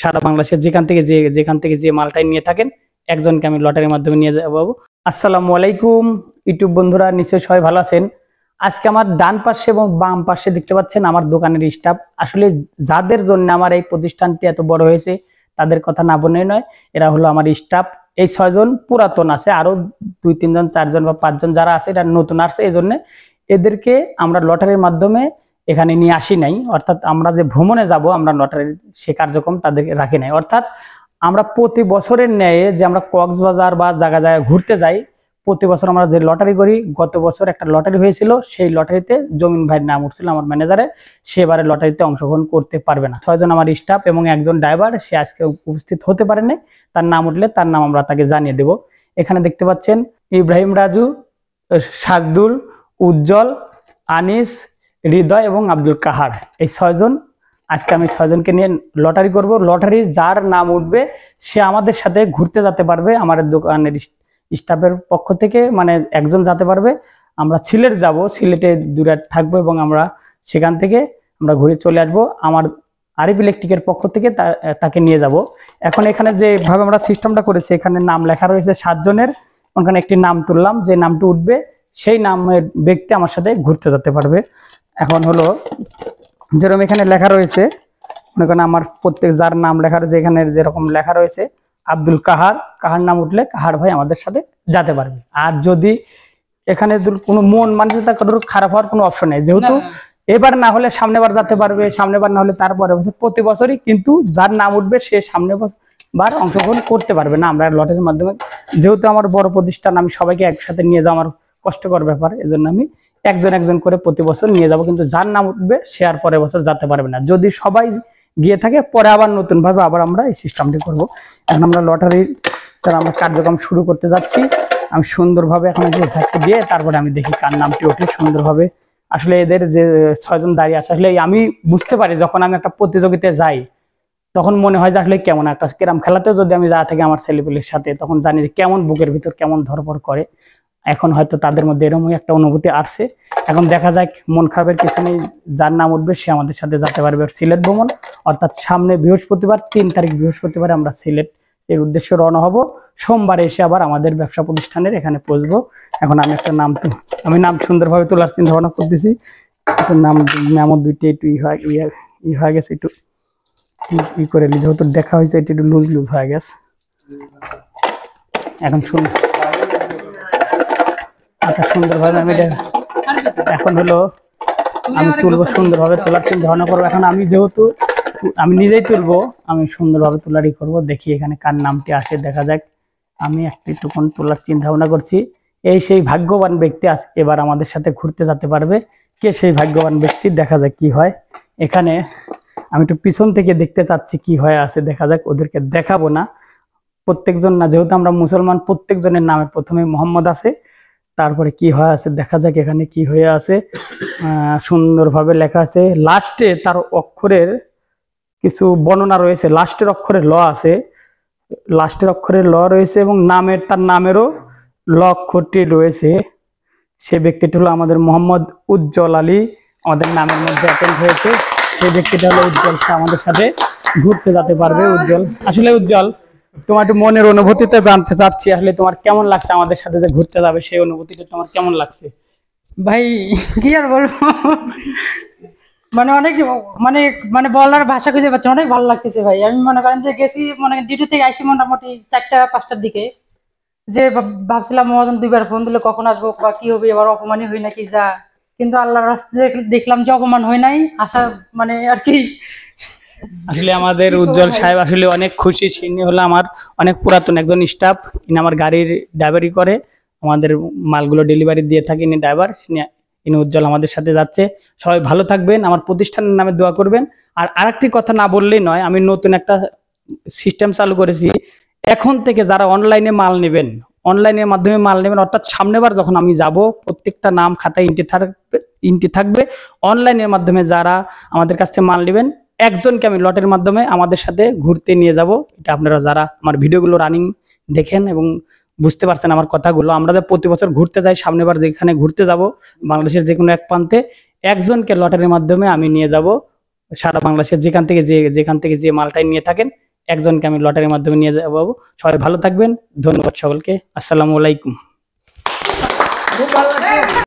সারা বাংলাদেশের যেখান থেকে যে মালটাই নিয়ে থাকেন একজনকে আমি লটারির মাধ্যমে নিয়ে যাবো। আসসালামু আলাইকুম ইউটিউব বন্ধুরা, নিশ্চয়ই সবাই ভালো আছেন। আজকে আমার ডান পাশে এবং বাম পাশে দেখতে পাচ্ছেন আমার দোকানের স্টাফ। আসলে যাদের জন্য আমার এই প্রতিষ্ঠানটি এত বড় হয়েছে তাদের কথা না বলে নয়, এরা হলো আমার স্টাফ। এই 6 জন পুরাতন আছে, আরো 2-3 জন 4 জন বা 5 জন যারা আছে এরা নতুন আসছে। এই জন্য এদেরকে আমরা লটারির মাধ্যমে এখানে নিয়ে আসি নাই, অর্থাৎ আমরা যে ভ্রমণে যাব আমরা লটারির সে কার্যক্রম তাদেরকে রাখি নাই। অর্থাৎ আমরা প্রতি বছরের ন্যায় যে আমরা কক্সবাজার বা জায়গায় ঘুরতে যাই, প্রতি বছর আমরা যে লটারি করি, গত বছর একটা লটারি হয়েছিল, সেই লটারিতে জমিন ভাইয়ের নাম উঠছিল আমার ম্যানেজারে, সেবারে লটারিতে অংশগ্রহণ করতে পারবে না। 6 জন আমার স্টাফ এবং একজন ড্রাইভার, সে আজকে উপস্থিত হতে পারেনি। তার নাম উঠলে তার নাম আমরা তাকে জানিয়ে দেব। এখানে দেখতে পাচ্ছেন ইব্রাহিম রাজু, সাজদুল, উজ্জ্বল, আনিস, হৃদয় এবং আব্দুল কাহার। এই 6 জন আজকে আমি 6 জনকে নিয়ে লটারি করব। লটারি যার নাম উঠবে সে আমাদের সাথে ঘুরতে যেতে পারবে। আমাদের দোকানের স্টাফের পক্ষ থেকে মানে একজন যেতে পারবে। আমরা সিলেট যাব, সিলেটে 2 রাত থাকবো এবং আমরা সেখান থেকে আমরা ঘুরে চলে আসবো। আমার আরিফ ইলেকট্রিকের পক্ষ থেকে তাকে নিয়ে যাব। এখন এখানে যেভাবে আমরা সিস্টেমটা করেছি, এখানে নাম লেখা রয়েছে 7 জনের। ওখানে একটি নাম তুললাম, যে নামটি উঠবে সেই নামের ব্যক্তি আমার সাথে ঘুরতে যেতে পারবে। এখন হলো যেরকম এখানে লেখা রয়েছে, মনে করেন আমার প্রত্যেক যার নাম লেখা রয়েছে, এখানে যেরকম লেখা রয়েছে আব্দুল কাহার, কাহার নাম উঠলে কাহার ভাই আমাদের সাথে যেতে পারবে। আর যদি এখানে কোনো মন মানসিকতা খারাপ হওয়ার কোনো অপশন নেই, যেহেতু এবার না হলে সামনে বার যেতে পারবে, সামনে বার না হলে তারপরে বছর, প্রতি বছরই কিন্তু যার নাম উঠবে সে সামনে বার অংশগ্রহণ করতে পারবে না আমরা লটারির মাধ্যমে। যেহেতু আমার বড় প্রতিষ্ঠান, আমি সবাইকে একসাথে নিয়ে যাওয়া আমার কষ্টকর ব্যাপার, এজন্য আমি একজন করে প্রতি বছর নিয়ে যাব। কিন্তু যার নাম উঠবে সে আর পরের বছর যেতে পারবে না। যদি সবাই গিয়ে থাকে পরে আবার নতুন ভাবে আবার আমরা এই সিস্টেমটি করব। এখন আমরা লটারির আমরা কার্যক্রম শুরু করতে যাচ্ছি। আমি সুন্দরভাবে এখন ঝাঁকি দিয়ে তারপরে আমি দেখি কার নামটি ওঠে সুন্দরভাবে। আসলে এদের যে 6 জন দাঁড়িয়ে আছে, আসলে আমি বুঝতে পারি যখন আমি একটা প্রতিযোগিতায় যাই তখন মনে হয় যে আসলে কেমন একটা ক্যারাম খেলাতেও যদি আমি যা থাকি আমার ছেলেপুলের সাথে, তখন জানি যে কেমন বুকের ভিতর কেমন ধরপড় করে। এখন হয়তো তাদের মধ্যে এরকমই একটা অনুভূতি আসছে। এখন দেখা যাক, মন খারাপের কিছু নেই, যার নাম উঠবে সে আমাদের সাথে যেতে পারবে সিলেট ভ্রমণ। অর্থাৎ সামনে বৃহস্পতিবার 3 তারিখ বৃহস্পতিবার আমরা সিলেট এর উদ্দেশ্যে রওনা হব। সোমবারে এসে আবার আমাদের ব্যবসা প্রতিষ্ঠানের এখানে পৌঁছবো। এখন আমি একটা নাম সুন্দরভাবে তোলার চিন্তা ভাবনা করতেছি। নাম আমার 2টি একটু ই হয়ে গেছে, একটু ই করে যেহেতু দেখা হয়েছে একটু লুজ হয়ে গেছে। এখন শুনুন, আচ্ছা সুন্দরভাবে আমি এখন হলো আমি তুলবো, সুন্দরভাবে তোলার চিন্তা ভাবনা করবো। এখন আমি যেহেতু আমি নিজেই তুলবো, আমি সুন্দরভাবে তোলারই করবো। দেখি এখানে কার নামটি আসে, দেখা যাক। আমি একটুক্ষণ তোলার চিন্তা ভাবনা করছি। এই সেই ভাগ্যবান ব্যক্তি এবার আমাদের সাথে ঘুরতে যেতে পারবে। কে সেই ভাগ্যবান ব্যক্তি, দেখা যাক কি হয়। এখানে আমি একটু পিছন থেকে দেখতে চাচ্ছি কি হয়ে আছে, দেখা যাক। ওদেরকে দেখাবো না, প্রত্যেকজন না, যেহেতু আমরা মুসলমান, প্রত্যেকজনের নামে প্রথমে মোহাম্মদ আছে, তারপরে কি হয়ে আছে দেখা যাক। এখানে কি হয়ে আছে, সুন্দরভাবে লেখা আছে। লাস্টে তার অক্ষরের কিছু বর্ণনা রয়েছে, লাস্টের অক্ষরে ল আছে, লাস্টের অক্ষরে ল রয়েছে এবং তার নামেরও ল অক্ষরটি রয়েছে। সে ব্যক্তিটি হলো আমাদের মোহাম্মদ উজ্জ্বল আলী, আমাদের নামের মধ্যে অ্যাটেন্ড হয়েছে। সেই ব্যক্তিটা হলো উজ্জ্বল, সে আমাদের সাথে ঘুরতে যেতে পারবে। উজ্জ্বল, আসলে উজ্জ্বল তোমার একটু মনের অনুভূতিটা জানতে চাচ্ছি, আসলে তোমার কেমন লাগছে আমাদের সাথে যে ঘুরতে যাবে, সেই অনুভূতিটা তোমার কেমন লাগছে? ভাই কি আর বলবো, মানে অনেক মানে মানে বলার ভাষা খুঁজে পাচ্ছি, অনেক ভালো লাগতেছে ভাই। আমি মনে করেন যে গেছি, মানে ডিউটি থেকে আইসি মোটামুটি 4টা-5টার দিকে, যে ভাবছিলাম মহাজন 2বার ফোন দিলে কখন আসবো বা কি হবে, এবার অপমানই হই নাকি যা, কিন্তু আল্লাহর রাস্তায় দেখলাম যে অপমান হয় নাই, আসার মানে আর কি। আসলে আমাদের উজ্জ্বল সাহেব আসলে অনেক খুশি। তিনি হলো আমার অনেক পুরাতন একজন স্টাফ, ইনি আমার গাড়ির ড্রাইভারি করে, আমাদের মালগুলো ডেলিভারি দিয়ে থাকে। ইনি ড্রাইভার, ইনি উজ্জ্বল আমাদের সাথে যাচ্ছে। সবাই ভালো থাকবেন, আমার প্রতিষ্ঠানের নামে দোয়া করবেন। আর আরেকটি কথা না বললেই নয়, আমি নতুন একটা সিস্টেম চালু করেছি। এখন থেকে যারা অনলাইনে মাল নেবেন, অনলাইনের মাধ্যমে মাল নেবেন, অর্থাৎ সামনেবার যখন আমি যাব প্রত্যেকটা নাম খাতায় ইন্টি থাকবে। অনলাইনের মাধ্যমে যারা আমাদের কাছ থেকে মাল নেবেন একজনকে আমি লটের মাধ্যমে আমাদের সাথে ঘুরতে নিয়ে যাব। এটা আপনারা যারা আমার ভিডিওগুলো রানিং দেখেন এবং বুঝতে পারছেন আমার কথাগুলো, আমরা যে প্রতি বছর ঘুরতে যাই, সামনেবার যেখানে ঘুরতে যাব বাংলাদেশের যে কোনো এক প্রান্তে একজনকে লটারির মাধ্যমে আমি নিয়ে যাব। সারা বাংলাদেশের যেখান থেকে যে মালটাই নিয়ে থাকেন একজনকে আমি লটারির মাধ্যমে নিয়ে যাবো। সবাই ভালো থাকবেন, ধন্যবাদ সকলকে, আসসালামু আলাইকুম।